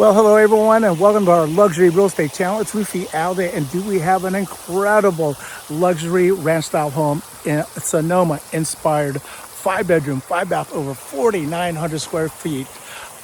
Well, hello everyone, and welcome to our luxury real estate channel. It's Rufi, Alday, and do we have an incredible luxury ranch style home in Sonoma-Inspired, 5-bedroom, 5-bath, over 4,900 square feet,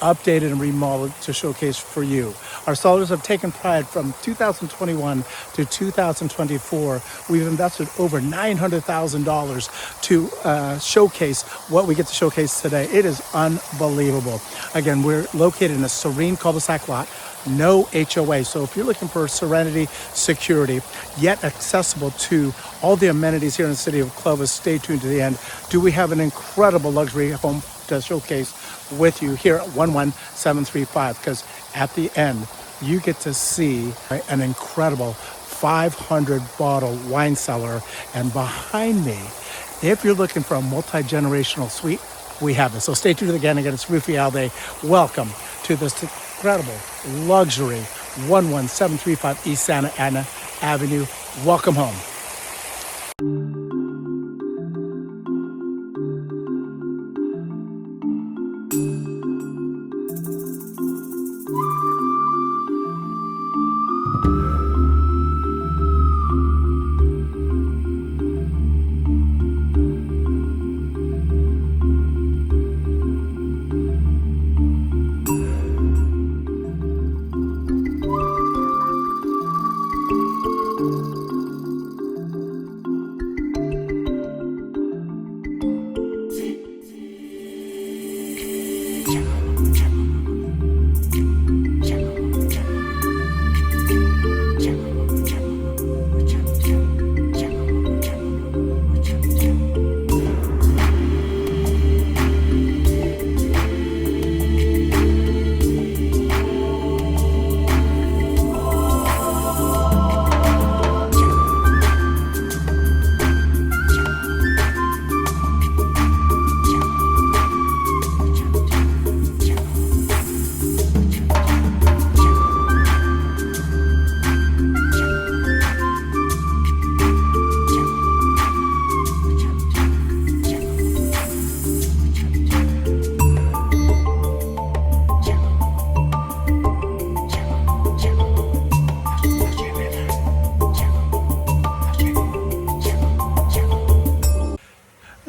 updated and remodeled to showcase for you. Our sellers have taken pride from 2021 to 2024. We've invested over $900,000 to showcase what we get to showcase today. It is unbelievable. Again, we're located in a serene cul-de-sac lot, no HOA. So if you're looking for serenity, security, yet accessible to all the amenities here in the city of Clovis, stay tuned to the end. Do we have an incredible luxury home to showcase with you here at 11735? Because at the end, you get to see an incredible 500 bottle wine cellar. And behind me, if you're looking for a multi-generational suite, we have this. So stay tuned again. Again, it's Rufi Alday. Welcome to this incredible luxury 11735 E Santa Avenue. Welcome home.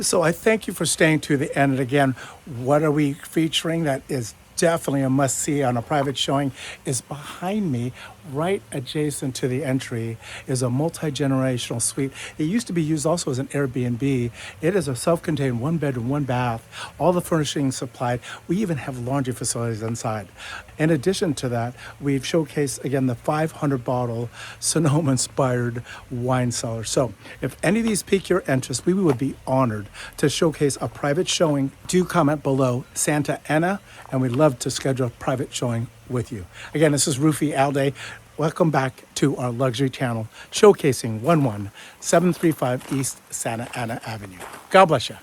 So I thank you for staying to the end. And again, what are we featuring that is definitely a must-see on a private showing is behind me, right adjacent to the entry, is a multi-generational suite. It used to be used also as an Airbnb. It is a self-contained 1-bedroom, 1-bath, all the furnishings supplied. We even have laundry facilities inside. In addition to that, we've showcased, again, the 500-bottle Sonoma-Inspired wine cellar. So if any of these pique your interest, we would be honored to showcase a private showing. Do comment below Santa Ana, and we'd love to schedule a private showing with you. Again, this is Rufi Alday. Welcome back to our luxury channel, showcasing 11735 East Santa Ana Avenue. God bless you.